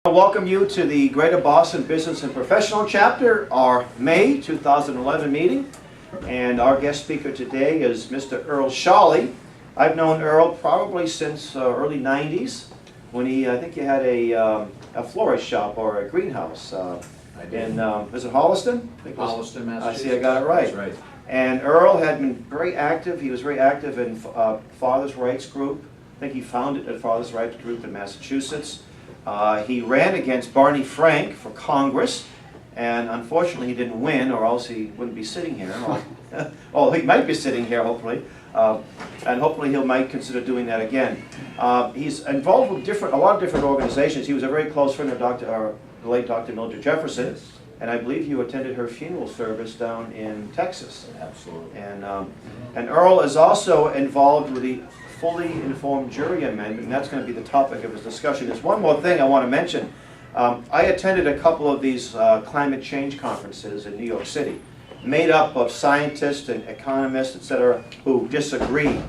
I welcome you to the Greater Boston Business and Professional Chapter, our May 2011 meeting. And our guest speaker today is Mr. Earl Sholley. I've known Earl probably since early 90s when I think he had a florist shop or a greenhouse in, is it Holliston? Holliston, Massachusetts. I see I got it right. That's right. And Earl had been very active. He was very active in Father's Rights Group. I think he founded a Father's Rights Group in Massachusetts. He ran against Barney Frank for Congress, and unfortunately he didn't win, or else he wouldn't be sitting here. Oh, he might be sitting here, hopefully, and hopefully he might consider doing that again. He's involved with a lot of different organizations. He was a very close friend of the late Dr. Mildred Jefferson, and I believe you attended her funeral service down in Texas. Absolutely. And Earl is also involved with the fully informed jury amendment, and that's going to be the topic of his discussion. There's one more thing I want to mention. I attended a couple of these climate change conferences in New York City, made up of scientists and economists, etc., who disagree,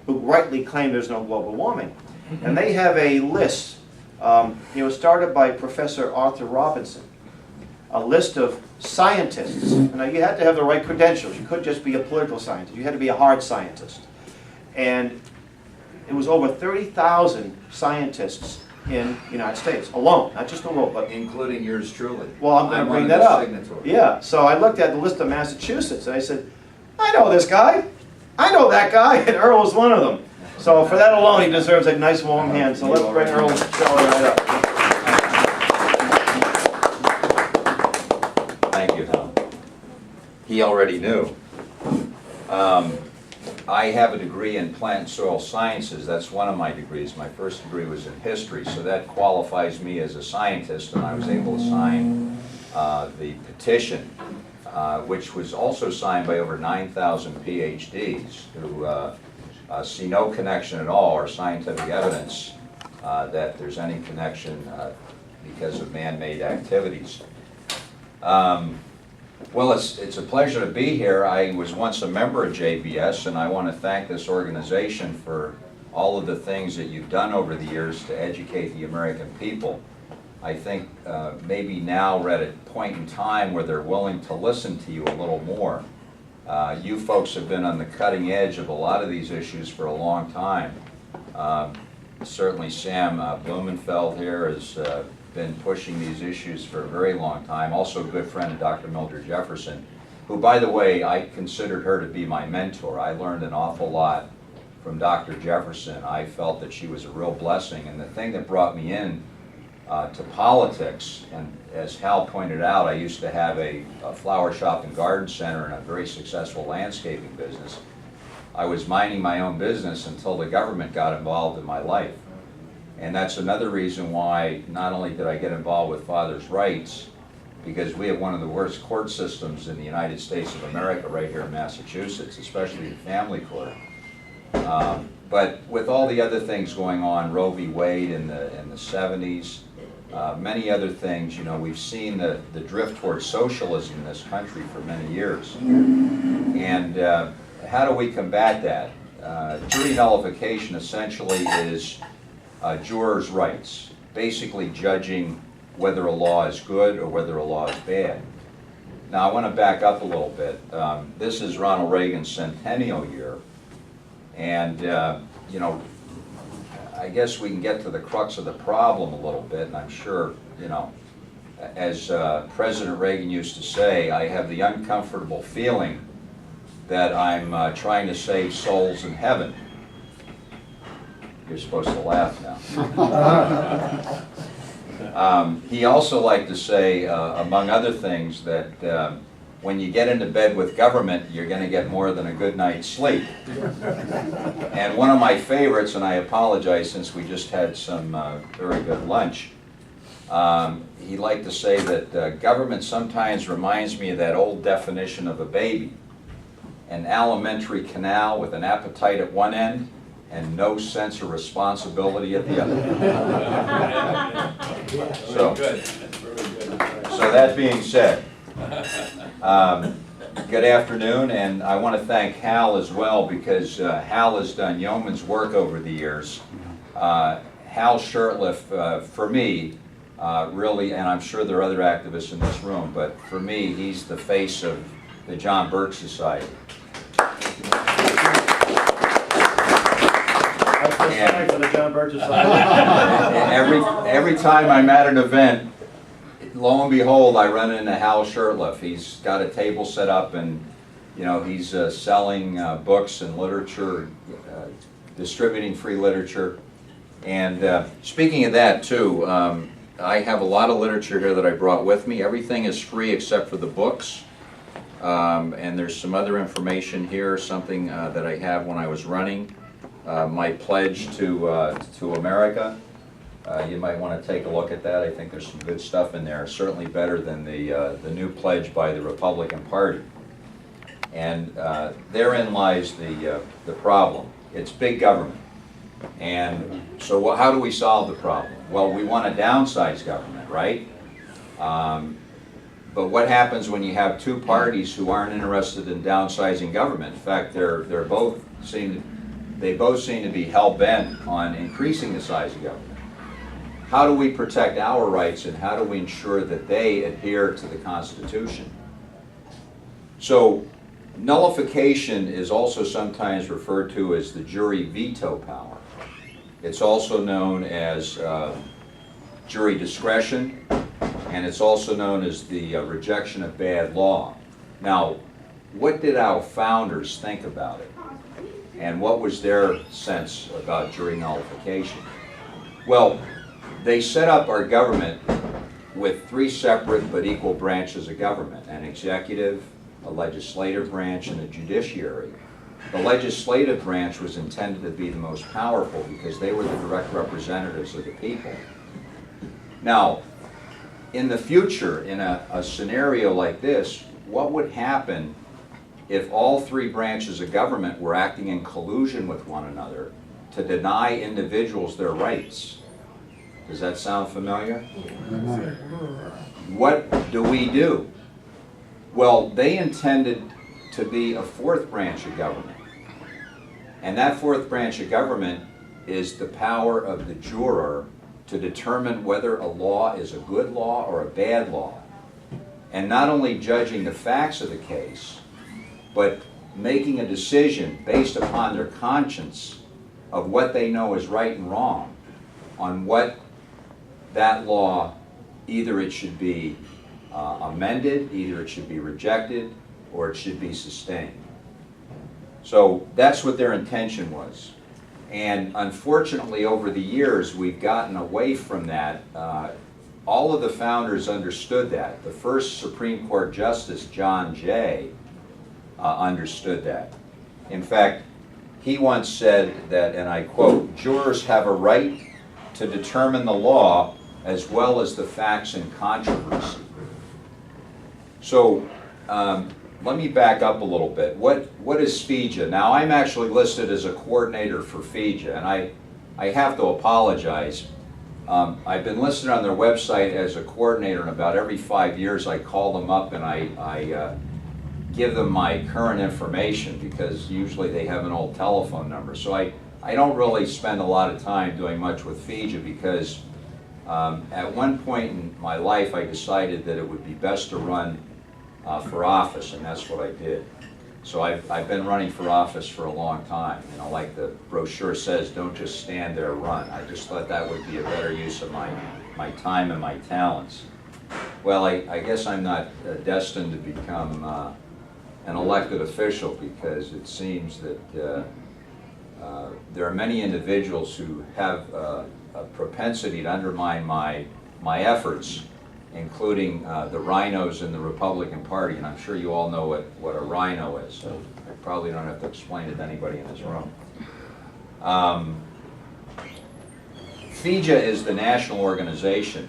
who rightly claim there's no global warming. And they have a list, started by Professor Arthur Robinson, a list of scientists. Now, you had to have the right credentials. You couldn't just be a political scientist. You had to be a hard scientist. And it was over 30,000 scientists in the United States alone, not just the world, but including yours truly. Well, I'm going to bring that up. Yeah, so I looked at the list of Massachusetts and I said, I know this guy, I know that guy, and Earl was one of them. So for that alone, he deserves a nice warm hand. So let's bring Earl Sholley right up. Thank you, Tom. He already knew. I have a degree in plant and soil sciences. That's one of my degrees. My first degree was in history, so that qualifies me as a scientist, and I was able to sign the petition, which was also signed by over 9,000 PhDs who see no connection at all or scientific evidence that there's any connection because of man-made activities. Well, it's a pleasure to be here. I was once a member of JBS, and I want to thank this organization for all of the things that you've done over the years to educate the American people. I think maybe now we're at a point in time where they're willing to listen to you a little more. You folks have been on the cutting edge of a lot of these issues for a long time. Certainly Sam Blumenfeld here has been pushing these issues for a very long time. Also a good friend of Dr. Mildred Jefferson, who, by the way, I considered her to be my mentor. I learned an awful lot from Dr. Jefferson. I felt that she was a real blessing, and the thing that brought me in to politics, and as Hal pointed out, I used to have a flower shop and garden center and a very successful landscaping business. I was minding my own business until the government got involved in my life. And that's another reason why not only did I get involved with Father's Rights, because we have one of the worst court systems in the United States of America right here in Massachusetts, especially the family court. But with all the other things going on, Roe v. Wade in the 70s, many other things, we've seen the drift towards socialism in this country for many years. And how do we combat that? Jury nullification essentially is jurors' rights, basically judging whether a law is good or whether a law is bad. Now, I want to back up a little bit. This is Ronald Reagan's centennial year, and I guess we can get to the crux of the problem a little bit, and I'm sure, as President Reagan used to say, I have the uncomfortable feeling that I'm trying to save souls in heaven. You're supposed to laugh now. He also liked to say, among other things, that when you get into bed with government, you're going to get more than a good night's sleep. And one of my favorites, and I apologize since we just had some very good lunch, he liked to say that government sometimes reminds me of that old definition of a baby. An alimentary canal with an appetite at one end and no sense of responsibility at the other. So that being said, good afternoon, and I want to thank Hal as well, because Hal has done yeoman's work over the years. Hal Shurtleff, for me, really, and I'm sure there are other activists in this room, but for me, he's the face of the John Birch Society. Sorry for the John Birch Society. Every time I'm at an event, lo and behold, I run into Hal Shurtleff. He's got a table set up, and he's selling books and literature, distributing free literature. And speaking of that too, I have a lot of literature here that I brought with me. Everything is free except for the books. And there's some other information here, something that I have when I was running. My pledge to America. You might want to take a look at that. I think there's some good stuff in there. Certainly better than the new pledge by the Republican Party. And therein lies the problem. It's big government. And so how do we solve the problem? Well, we want to downsize government, right? But what happens when you have two parties who aren't interested in downsizing government? In fact, they both seem to be hell-bent on increasing the size of government. How do we protect our rights, and how do we ensure that they adhere to the Constitution? So nullification is also sometimes referred to as the jury veto power. It's also known as jury discretion, and it's also known as the rejection of bad law. Now, what did our founders think about it? And what was their sense about jury nullification? Well, they set up our government with three separate but equal branches of government: an executive, a legislative branch, and a judiciary. The legislative branch was intended to be the most powerful because they were the direct representatives of the people. Now, in the future, in a scenario like this, what would happen if all three branches of government were acting in collusion with one another to deny individuals their rights? Does that sound familiar? What do? Well, they intended to be a fourth branch of government. And that fourth branch of government is the power of the juror to determine whether a law is a good law or a bad law. And not only judging the facts of the case, but making a decision based upon their conscience of what they know is right and wrong, on what that law, either it should be amended, either it should be rejected, or it should be sustained. So that's what their intention was. And unfortunately, over the years, we've gotten away from that. All of the founders understood that. The first Supreme Court Justice, John Jay, understood that. In fact, he once said that, and I quote, "Jurors have a right to determine the law as well as the facts in controversy." So let me back up a little bit. What is FIJA? Now, I'm actually listed as a coordinator for FIJA, and I have to apologize. I've been listed on their website as a coordinator, and about every 5 years I call them up and I give them my current information, because usually they have an old telephone number. So I don't really spend a lot of time doing much with FIJA, because at one point in my life I decided that it would be best to run for office, and that's what I did. So I've been running for office for a long time. Like the brochure says, don't just stand there, run. I just thought that would be a better use of my time and my talents. Well, I guess I'm not destined to become an elected official, because it seems that there are many individuals who have a propensity to undermine my efforts, including the rhinos in the Republican Party, and I'm sure you all know what a rhino is, so I probably don't have to explain it to anybody in this room. FIJA is the national organization,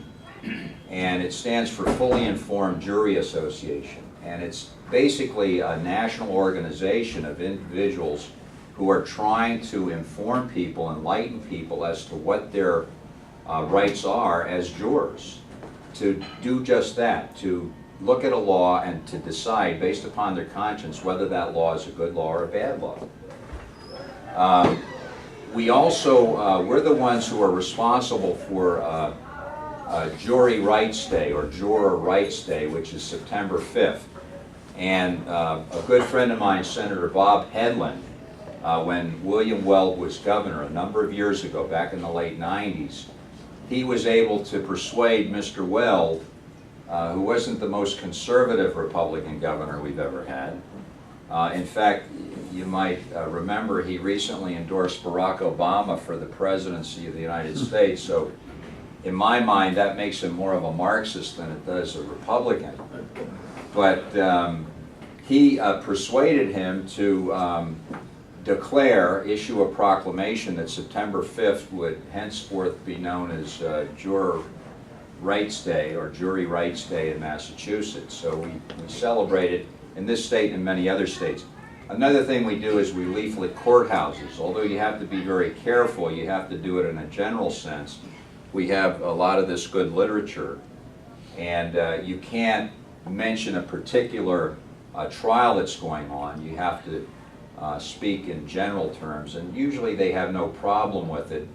and it stands for Fully Informed Jury Association, and it's basically a national organization of individuals who are trying to inform people, enlighten people as to what their rights are as jurors. To do just that, to look at a law and to decide based upon their conscience whether that law is a good law or a bad law. We also, we're the ones who are responsible for Jury Rights Day, or Juror Rights Day, which is September 5th. And a good friend of mine, Senator Bob Hedlund, when William Weld was governor a number of years ago, back in the late 90s, he was able to persuade Mr. Weld, who wasn't the most conservative Republican governor we've ever had. In fact, you might remember he recently endorsed Barack Obama for the presidency of the United States. So in my mind, that makes him more of a Marxist than it does a Republican. But he persuaded him to issue a proclamation that September 5th would henceforth be known as Juror Rights Day, or Jury Rights Day in Massachusetts. So we celebrate it in this state and many other states. Another thing we do is we leaflet courthouses. Although you have to be very careful, you have to do it in a general sense. We have a lot of this good literature, and you can't mention a particular trial that's going on. You have to speak in general terms, and usually they have no problem with it.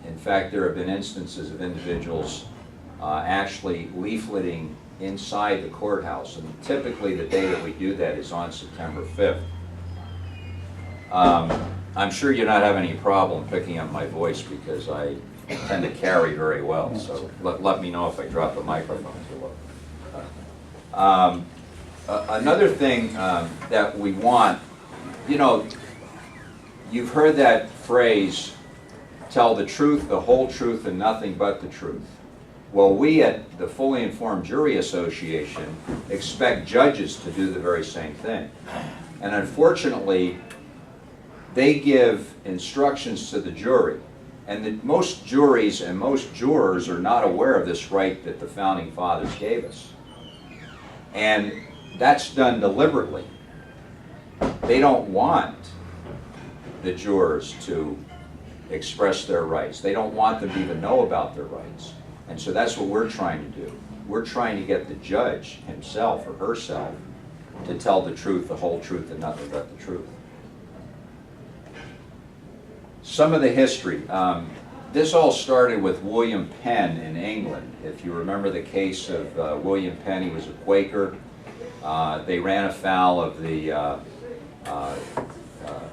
In fact, there have been instances of individuals actually leafleting inside the courthouse, and typically the day that we do that is on September 5th. I'm sure you're not having any problem picking up my voice because I tend to carry very well, so let me know if I drop the microphone too low. Another thing that we want, you know, you've heard that phrase, tell the truth, the whole truth, and nothing but the truth. Well, we at the Fully Informed Jury Association expect judges to do the very same thing. And unfortunately, they give instructions to the jury. And most juries and most jurors are not aware of this right that the Founding Fathers gave us. And that's done deliberately. They don't want the jurors to express their rights. They don't want them to even know about their rights. And so that's what we're trying to do. We're trying to get the judge himself or herself to tell the truth, the whole truth, and nothing but the truth. Some of the history. This all started with William Penn in England. If you remember the case of William Penn, he was a Quaker. They ran afoul of a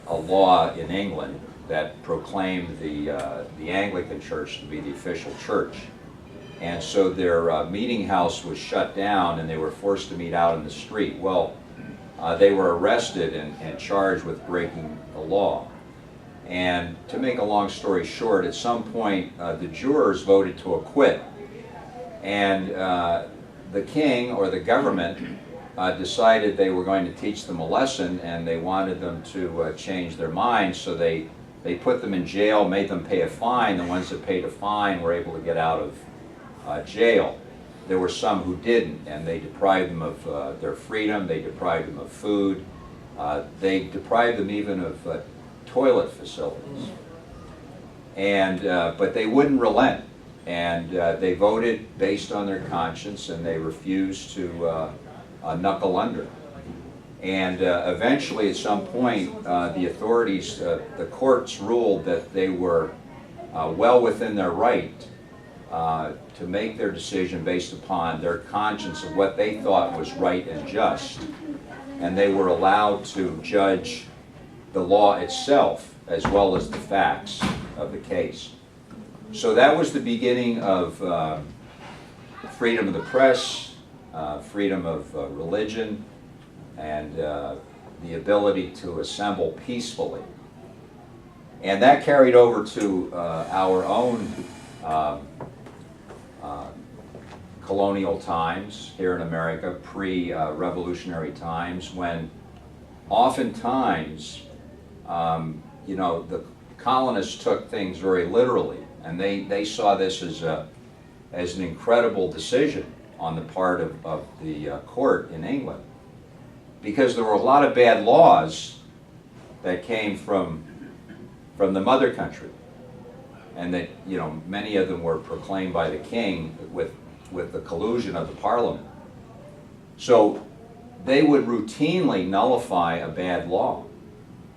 law in England that proclaimed the Anglican Church to be the official church. And so their meeting house was shut down and they were forced to meet out in the street. Well, they were arrested and charged with breaking the law. And to make a long story short, at some point the jurors voted to acquit. And the king or the government decided they were going to teach them a lesson, and they wanted them to change their minds, so they put them in jail, made them pay a fine. The ones that paid a fine were able to get out of jail. There were some who didn't, and they deprived them of their freedom, they deprived them of food, they deprived them even of toilet facilities. And but they wouldn't relent, and they voted based on their conscience, and they refused to knuckle under. And eventually, at some point, the authorities, the courts ruled that they were well within their right to make their decision based upon their conscience of what they thought was right and just. And they were allowed to judge the law itself as well as the facts of the case. So that was the beginning of freedom of the press, freedom of religion, and the ability to assemble peacefully. And that carried over to our own colonial times here in America, pre-revolutionary times, when oftentimes, you know, the colonists took things very literally, and they saw this as an incredible decision on the part of the court in England, because there were a lot of bad laws that came from the mother country, and that, you know, many of them were proclaimed by the king with the collusion of the parliament. So they would routinely nullify a bad law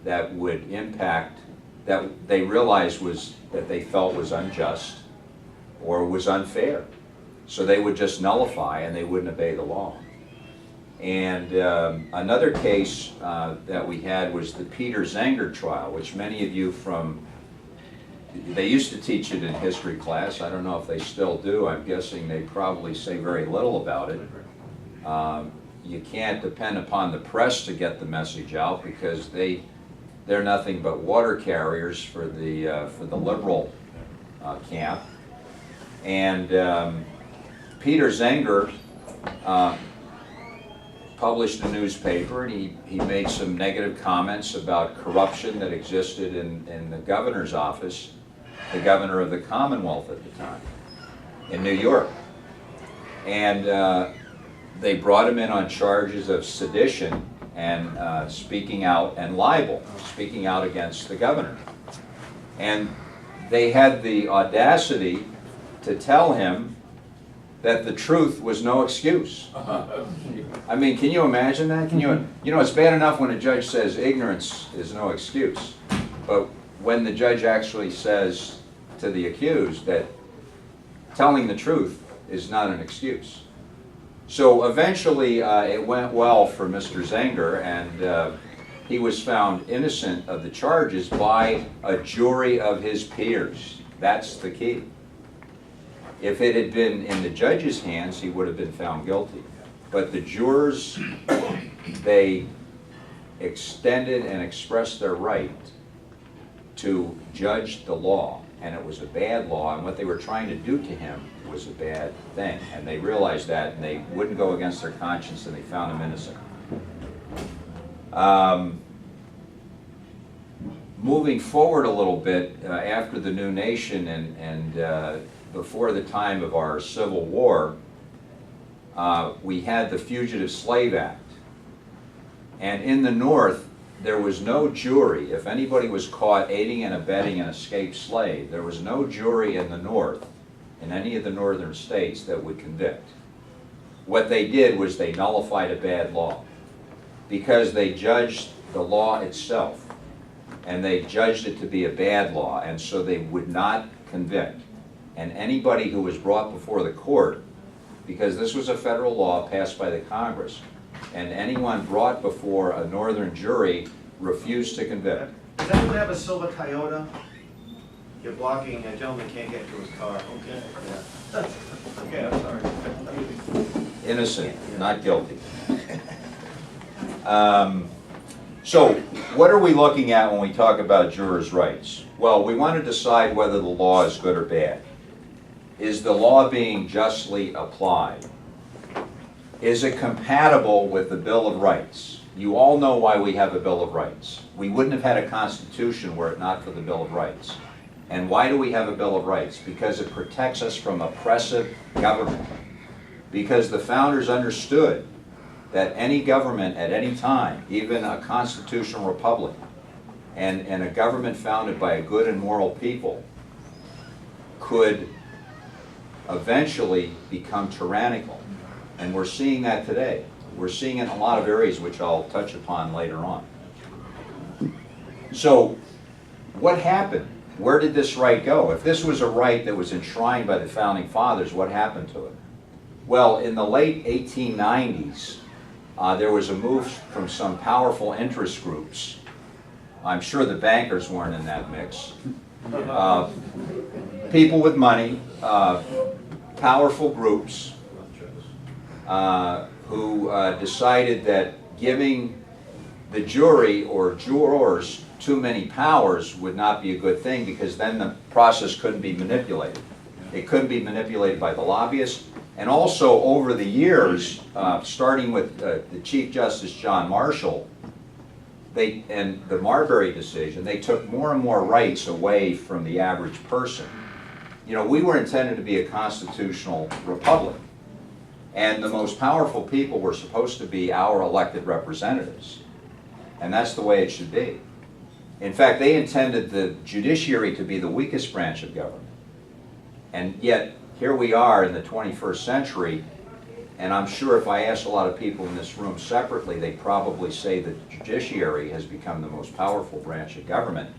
that would impact, that they realized that they felt was unjust, or was unfair. So they would just nullify and they wouldn't obey the law. And another case that we had was the Peter Zenger trial, which many of you they used to teach it in history class. I don't know if they still do. I'm guessing they probably say very little about it. You can't depend upon the press to get the message out because they're nothing but water carriers for the liberal camp. And Peter Zenger published a newspaper, and he made some negative comments about corruption that existed in the governor's office, the governor of the Commonwealth at the time, in New York. And they brought him in on charges of sedition and speaking out, and libel, speaking out against the governor. And they had the audacity to tell him that the truth was no excuse. I mean, can you imagine that? You know, it's bad enough when a judge says ignorance is no excuse, but when the judge actually says to the accused that telling the truth is not an excuse. So eventually it went well for Mr. Zenger, and he was found innocent of the charges by a jury of his peers. That's the key. If it had been in the judge's hands, he would have been found guilty. But the jurors, they extended and expressed their right to judge the law, and it was a bad law, and what they were trying to do to him was a bad thing. And they realized that, and they wouldn't go against their conscience, and they found him innocent. Moving forward a little bit, after the new nation and before the time of our Civil War, we had the Fugitive Slave Act. And in the North, there was no jury. If anybody was caught aiding and abetting an escaped slave, there was no jury in the North, in any of the northern states, that would convict. What they did was they nullified a bad law because they judged the law itself, and they judged it to be a bad law, and so they would not convict. And anybody who was brought before the court, because this was a federal law passed by the Congress, and anyone brought before a northern jury refused to convict. Does anyone have a silver Toyota? You're blocking, a gentleman can't get to his car. Okay. Yeah. Okay, I'm sorry. Innocent, not guilty. So, what are we looking at when we talk about jurors' rights? Well, we want to decide whether the law is good or bad. Is the law being justly applied? Is it compatible with the Bill of Rights? You all know why we have a Bill of Rights. We wouldn't have had a Constitution were it not for the Bill of Rights. And why do we have a Bill of Rights? Because it protects us from oppressive government. Because the founders understood that any government at any time, even a constitutional republic, and a government founded by a good and moral people, could eventually become tyrannical. And we're seeing that today. We're seeing it in a lot of areas, which I'll touch upon later on. So, what happened? Where did this right go? If this was a right that was enshrined by the Founding Fathers, what happened to it? Well, in the late 1890s, there was a move from some powerful interest groups. I'm sure the bankers weren't in that mix. People with money, powerful groups, who decided that giving the jury or jurors too many powers would not be a good thing, because then the process couldn't be manipulated. It couldn't be manipulated by the lobbyists. And also over the years, starting with the Chief Justice John Marshall, and the Marbury decision, they took more and more rights away from the average person. You know, we were intended to be a constitutional republic, and the most powerful people were supposed to be our elected representatives. And that's the way it should be. In fact, they intended the judiciary to be the weakest branch of government. And yet, here we are in the 21st century, and I'm sure if I asked a lot of people in this room separately, they'd probably say the judiciary has become the most powerful branch of government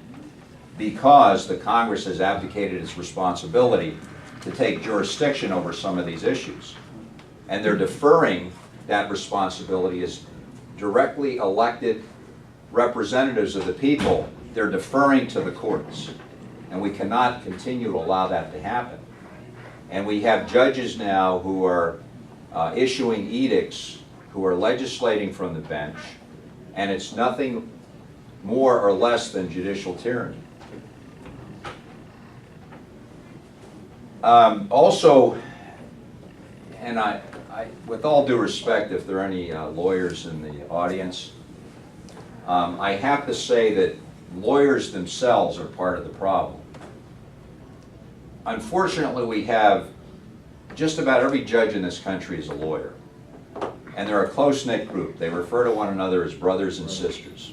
because the Congress has abdicated its responsibility to take jurisdiction over some of these issues. And they're deferring that responsibility as directly elected representatives of the people. They're deferring to the courts. And we cannot continue to allow that to happen. And we have judges now who are issuing edicts, who are legislating from the bench, and it's nothing more or less than judicial tyranny. Also, and I, with all due respect, if there are any lawyers in the audience, I have to say that lawyers themselves are part of the problem. Unfortunately, we have just about every judge in this country is a lawyer. And they're a close-knit group. They refer to one another as brothers and sisters.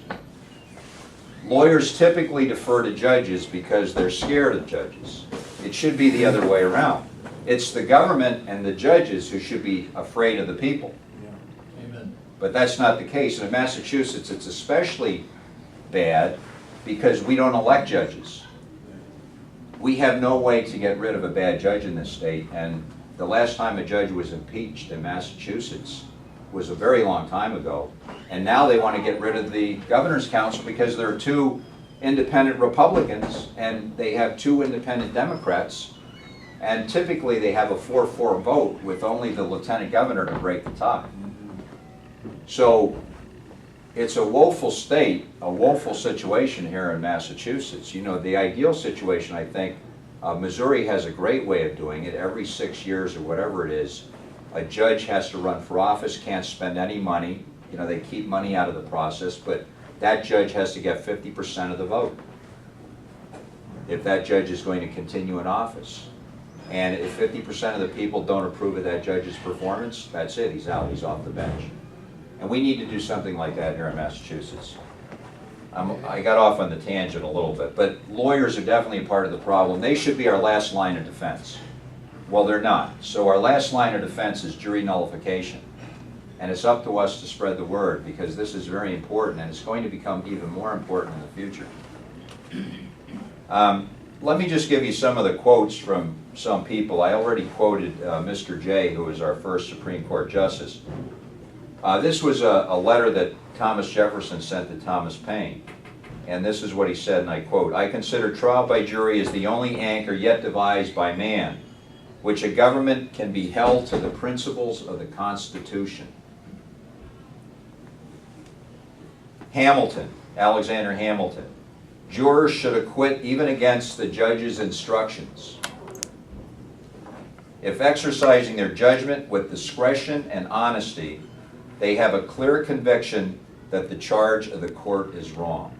Lawyers typically defer to judges because they're scared of judges. It should be the other way around. It's the government and the judges who should be afraid of the people. Amen. But that's not the case. And in Massachusetts, it's especially bad because we don't elect judges. We have no way to get rid of a bad judge in this state, and the last time a judge was impeached in Massachusetts was a very long time ago, and now they want to get rid of the governor's council because there are 2 independent Republicans and they have 2 independent Democrats, and typically they have a 4-4 vote with only the lieutenant governor to break the tie. So it's a woeful state, a woeful situation here in Massachusetts. You know, the ideal situation, I think, Missouri has a great way of doing it. Every 6 years or whatever it is, a judge has to run for office, can't spend any money. You know, they keep money out of the process, but that judge has to get 50% of the vote if that judge is going to continue in office. And if 50% of the people don't approve of that judge's performance, that's it, he's out, he's off the bench. And we need to do something like that here in Massachusetts. I got off on the tangent a little bit, but lawyers are definitely a part of the problem. They should be our last line of defense. Well, they're not. So our last line of defense is jury nullification. And it's up to us to spread the word, because this is very important, and it's going to become even more important in the future. Let me just give you some of the quotes from some people. I already quoted Mr. Jay, who was our first Supreme Court Justice. This was a letter that Thomas Jefferson sent to Thomas Paine. And this is what he said, and I quote, "I consider trial by jury as the only anchor yet devised by man, which a government can be held to the principles of the Constitution." Hamilton, Alexander Hamilton, "Jurors should acquit even against the judge's instructions, if exercising their judgment with discretion and honesty, they have a clear conviction that the charge of the court is wrong."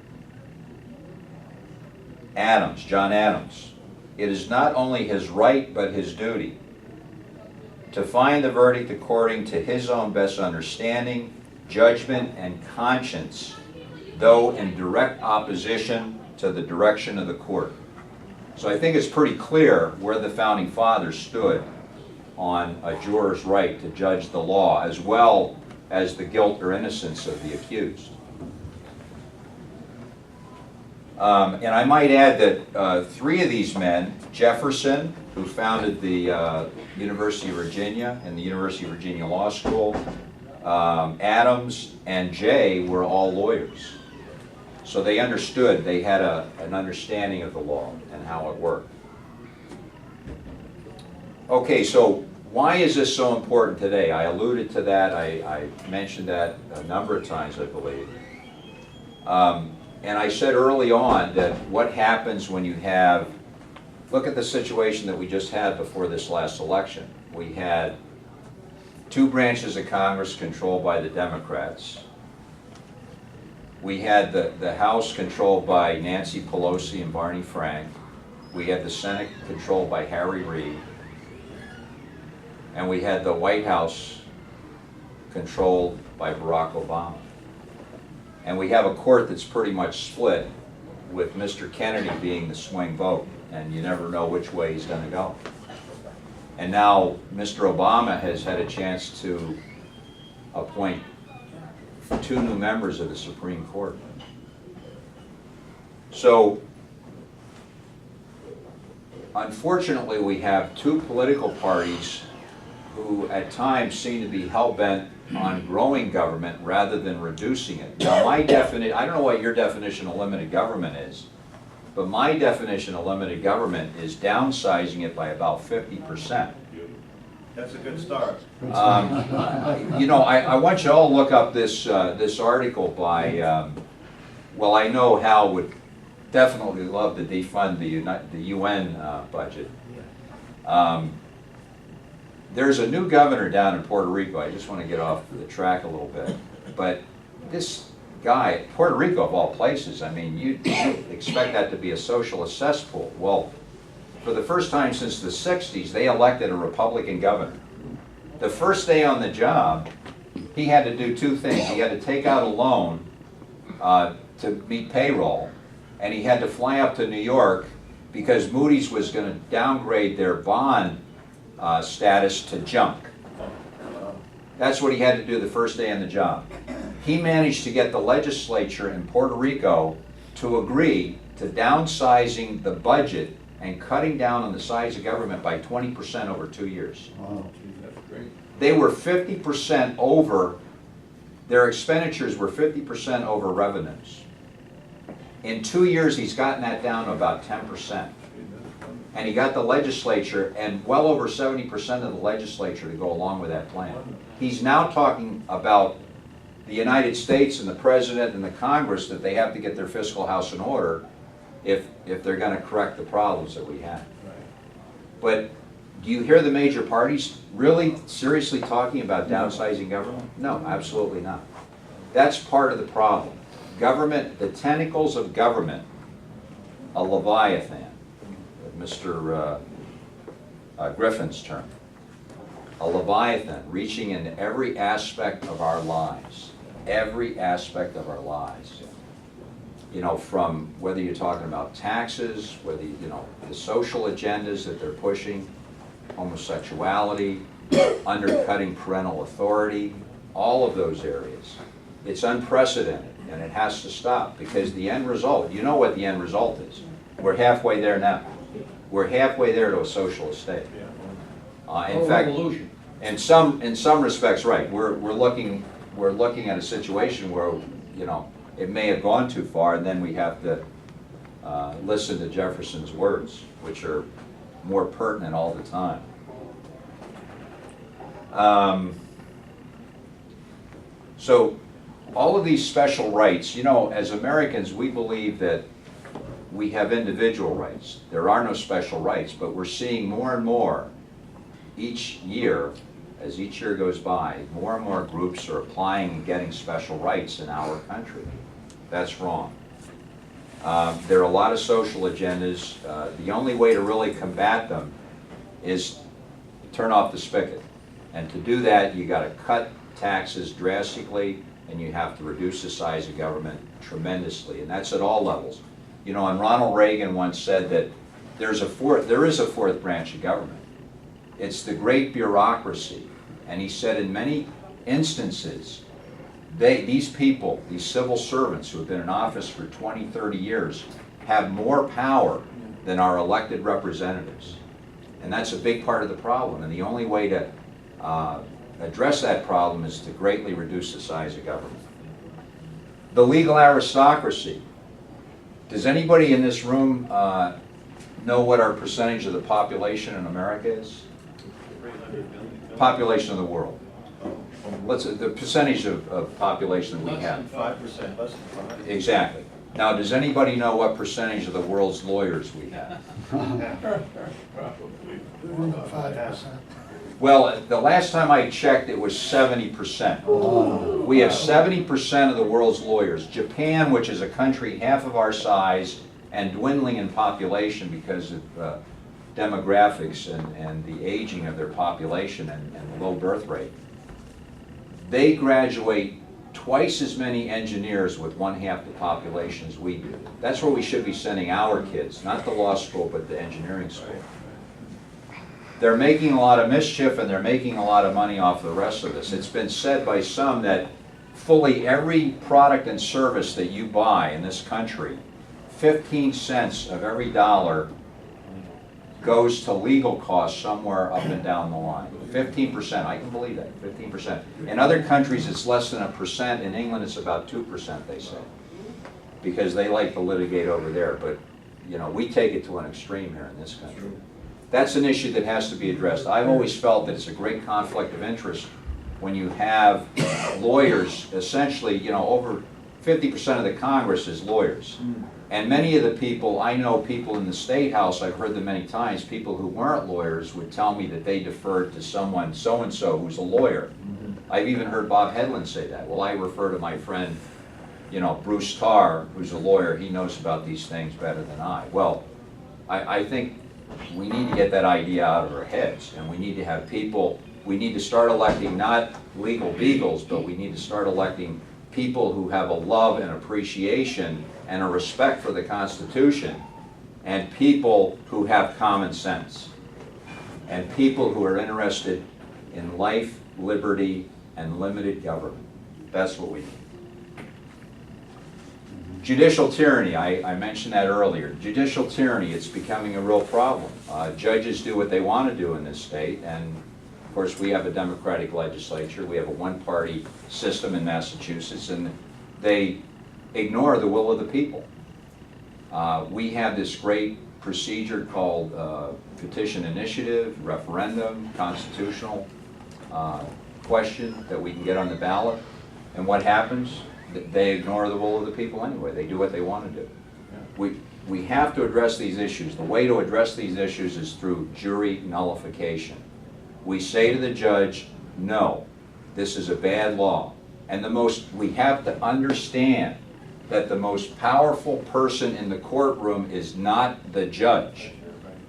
Adams, John Adams, "It is not only his right but his duty to find the verdict according to his own best understanding, judgment, and conscience, though in direct opposition to the direction of the court." So I think it's pretty clear where the Founding Fathers stood on a juror's right to judge the law, as well as the guilt or innocence of the accused. And I might add that 3 of these men, Jefferson, who founded the University of Virginia and the University of Virginia Law School, Adams, and Jay were all lawyers. So they understood, they had an understanding of the law and how it worked. Okay, so why is this so important today? I alluded to that, I mentioned that a number of times, I believe. And I said early on that what happens when you have, look at the situation that we just had before this last election. We had 2 branches of Congress controlled by the Democrats. We had the House controlled by Nancy Pelosi and Barney Frank. We had the Senate controlled by Harry Reid. And we had the White House controlled by Barack Obama. And we have a court that's pretty much split, with Mr. Kennedy being the swing vote, and you never know which way he's going to go. And now Mr. Obama has had a chance to appoint 2 new members of the Supreme Court. So unfortunately, we have two political parties who at times seem to be hell-bent on growing government rather than reducing it. Now, my definition, I don't know what your definition of limited government is, but my definition of limited government is downsizing it by about 50%. That's a good start. You know, I want you all to look up this, this article by, well, I know Hal would definitely love to defund the UN budget. There's a new governor down in Puerto Rico. I just want to get off the track a little bit. But this guy, Puerto Rico of all places, I mean, you'd expect that to be a socialist cesspool. Well, for the first time since the 60s, they elected a Republican governor. The first day on the job, he had to do two things. He had to take out a loan to meet payroll, and he had to fly up to New York because Moody's was going to downgrade their bond status to junk. That's what he had to do the first day on the job. He managed to get the legislature in Puerto Rico to agree to downsizing the budget and cutting down on the size of government by 20% over 2 years. Wow, that's great. They were 50% over, their expenditures were 50% over revenues. In 2 years, he's gotten that down to about 10%. And he got the legislature, and well over 70% of the legislature to go along with that plan. He's now talking about the United States and the President and the Congress that they have to get their fiscal house in order if they're going to correct the problems that we have. But do you hear the major parties really seriously talking about downsizing government? No, absolutely not. That's part of the problem. Government, the tentacles of government, a leviathan, Mr. Griffin's term, a leviathan reaching into every aspect of our lives, every aspect of our lives. You know, from whether you're talking about taxes, whether, you know, the social agendas that they're pushing, homosexuality, undercutting parental authority, all of those areas. It's unprecedented, and it has to stop, because the end result, you know what the end result is. We're halfway there now. We're halfway there to a socialist state. In fact, in some respects, right. We're looking at a situation where, you know, it may have gone too far, and then we have to listen to Jefferson's words, which are more pertinent all the time. So all of these special rights, you know, as Americans, we believe that we have individual rights. There are no special rights, but we're seeing more and more each year, as each year goes by, more and more groups are applying and getting special rights in our country. That's wrong. There are a lot of social agendas. The only way to really combat them is turn off the spigot. And to do that, you got to cut taxes drastically, and you have to reduce the size of government tremendously, and that's at all levels. You know, and Ronald Reagan once said that there is a fourth branch of government. It's the great bureaucracy. And he said in many instances, these people, these civil servants who have been in office for 20, 30 years, have more power than our elected representatives. And that's a big part of the problem. And the only way to address that problem is to greatly reduce the size of government. The legal aristocracy. Does anybody in this room know what our percentage of the population in America is? Population of the world. The percentage of population that we have. 5%, less than 5%. Exactly. Now, does anybody know what percentage of the world's lawyers we have? We're about 5%. Well, the last time I checked, it was 70%. We have 70% of the world's lawyers. Japan, which is a country half of our size and dwindling in population because of demographics and the aging of their population and the low birth rate, they graduate twice as many engineers with 1/2 the population as we do. That's where we should be sending our kids, not the law school, but the engineering school. They're making a lot of mischief, and they're making a lot of money off the rest of us. It's been said by some that fully every product and service that you buy in this country, 15 cents of every dollar goes to legal costs somewhere up and down the line. 15%, I can believe that, 15%. In other countries, it's less than 1%. In England, it's about 2%, they say, because they like to litigate over there. But, you know, we take it to an extreme here in this country. That's an issue that has to be addressed. I've always felt that it's a great conflict of interest when you have lawyers, essentially, you know, over 50% of the Congress is lawyers. And many of the people, I know people in the State House, I've heard them many times, people who weren't lawyers would tell me that they deferred to someone so-and-so who's a lawyer. I've even heard Bob Hedlund say that. Well, I refer to my friend, you know, Bruce Tarr, who's a lawyer. He knows about these things better than I. Well, I think we need to get that idea out of our heads, and we need to have people, we need to start electing not legal beagles, but we need to start electing people who have a love and appreciation and a respect for the Constitution, and people who have common sense, and people who are interested in life, liberty, and limited government. That's what we need. Judicial tyranny, I mentioned that earlier. Judicial tyranny, it's becoming a real problem. Judges do what they want to do in this state, and of course we have a democratic legislature. We have a one-party system in Massachusetts, and they ignore the will of the people. We have this great procedure called petition initiative, referendum, constitutional question that we can get on the ballot. And what happens? They ignore the will of the people anyway. They do what they want to do. We have to address these issues. The way to address these issues is through jury nullification. We say to the judge, no, this is a bad law. And we have to understand that the most powerful person in the courtroom is not the judge.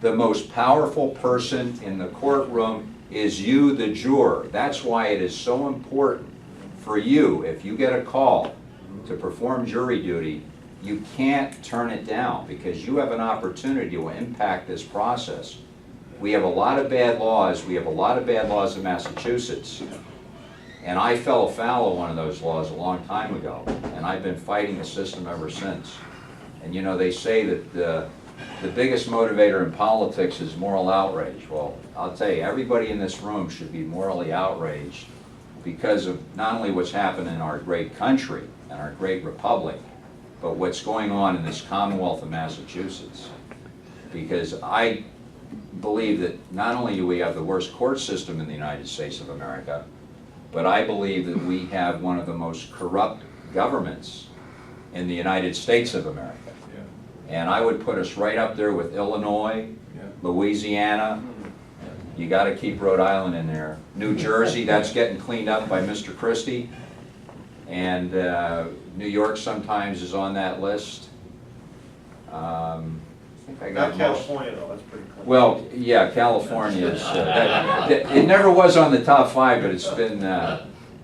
The most powerful person in the courtroom is you, the juror. That's why it is so important for you, if you get a call to perform jury duty, you can't turn it down because you have an opportunity to impact this process. We have a lot of bad laws. We have a lot of bad laws in Massachusetts. And I fell afoul of one of those laws a long time ago. And I've been fighting the system ever since. And you know, they say that the biggest motivator in politics is moral outrage. Well, I'll tell you, everybody in this room should be morally outraged because of not only what's happened in our great country and our great republic, but what's going on in this Commonwealth of Massachusetts. Because I believe that not only do we have the worst court system in the United States of America, but I believe that we have one of the most corrupt governments in the United States of America. And I would put us right up there with Illinois, Louisiana. You got to keep Rhode Island in there. New Jersey, that's getting cleaned up by Mr. Christie. And New York sometimes is on that list. I think I got Not California though, that's pretty clean. Well, yeah, California is, it never was on the top 5, but it's been,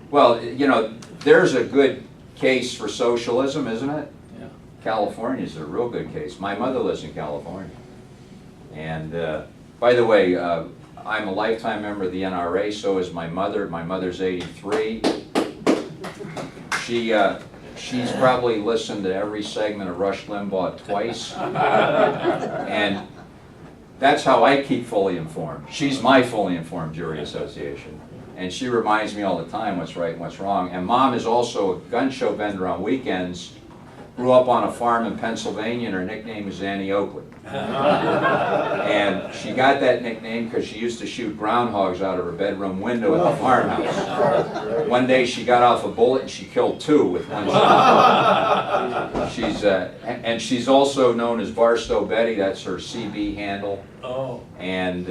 well, you know, there's a good case for socialism, isn't it? Yeah. California's a real good case. My mother lives in California. And by the way, I'm a lifetime member of the NRA, so is my mother. My mother's 83. She's probably listened to every segment of Rush Limbaugh twice. And that's how I keep fully informed. She's my fully informed jury association. And she reminds me all the time what's right and what's wrong. And Mom is also a gun show vendor on weekends. Grew up on a farm in Pennsylvania, and her nickname is Annie Oakley. And she got that nickname because she used to shoot groundhogs out of her bedroom window at the farmhouse. One day she got off a bullet and she killed 2 with one shot. She's also known as Barstow Betty. That's her CB handle. And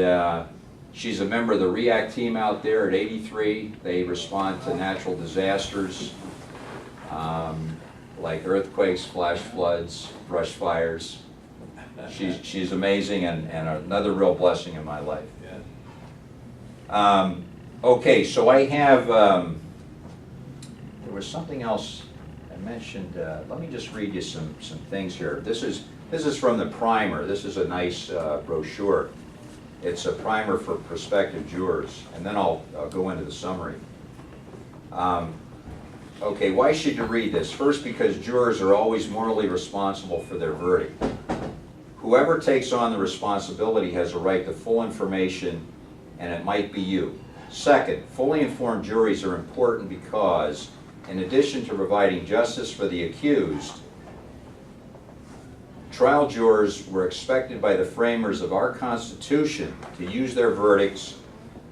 she's a member of the REACT team out there at 83. They respond to natural disasters. Like earthquakes, flash floods, brush fires. She's amazing and another real blessing in my life. Okay, so I have, there was something else I mentioned. Let me just read you some things here. This is from the primer. This is a nice brochure. It's a primer for prospective jurors, and then I'll go into the summary. Okay, why should you read this? First, because jurors are always morally responsible for their verdict. Whoever takes on the responsibility has a right to full information, and it might be you. Second, fully informed juries are important because, in addition to providing justice for the accused, trial jurors were expected by the framers of our Constitution to use their verdicts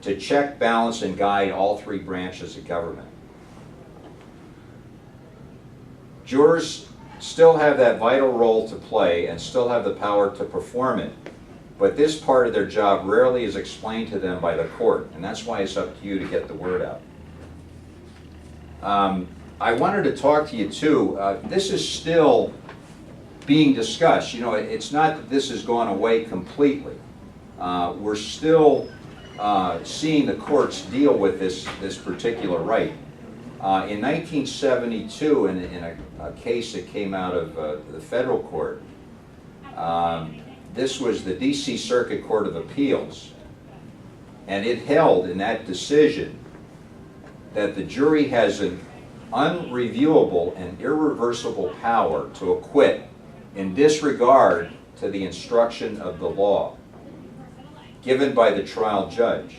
to check, balance, and guide all three branches of government. Jurors still have that vital role to play and still have the power to perform it, but this part of their job rarely is explained to them by the court, and that's why it's up to you to get the word out. I wanted to talk to you too. This is still being discussed. You know, it's not that this has gone away completely. We're still seeing the courts deal with this particular right. In 1972, in a case that came out of the federal court, this was the D.C. Circuit Court of Appeals, and it held in that decision that the jury has an unreviewable and irreversible power to acquit in disregard to the instruction of the law given by the trial judge.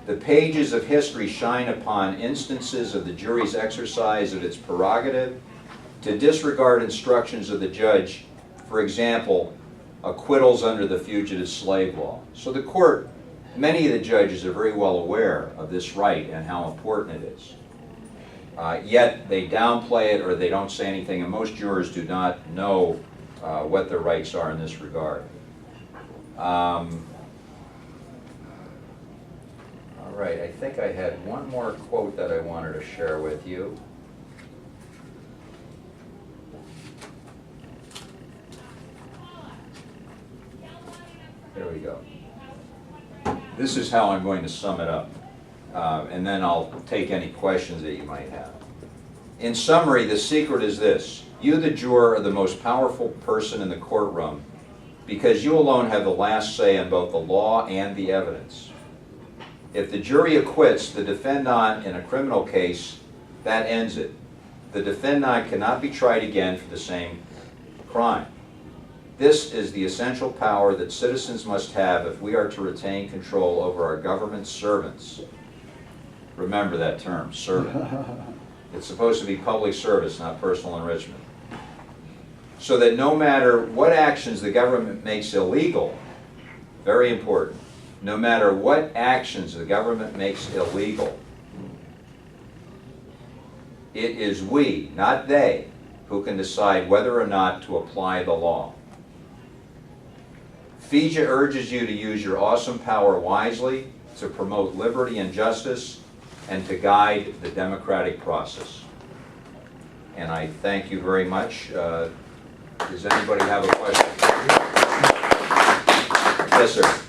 The pages of history shine upon instances of the jury's exercise of its prerogative to disregard instructions of the judge, for example, acquittals under the fugitive slave law. So the court, many of the judges are very well aware of this right and how important it is. Yet they downplay it or they don't say anything, and most jurors do not know what their rights are in this regard. All right, I think I had one more quote that I wanted to share with you. There we go. This is how I'm going to sum it up, and then I'll take any questions that you might have. In summary, the secret is this: you, the juror, are the most powerful person in the courtroom because you alone have the last say on both the law and the evidence. If the jury acquits the defendant in a criminal case, that ends it. The defendant cannot be tried again for the same crime. This is the essential power that citizens must have if we are to retain control over our government servants. Remember that term, servant. It's supposed to be public service, not personal enrichment. So that no matter what actions the government makes illegal, very important, no matter what actions the government makes illegal, it is we, not they, who can decide whether or not to apply the law. FIJA urges you to use your awesome power wisely to promote liberty and justice and to guide the democratic process. And I thank you very much. Does anybody have a question? Yes, sir.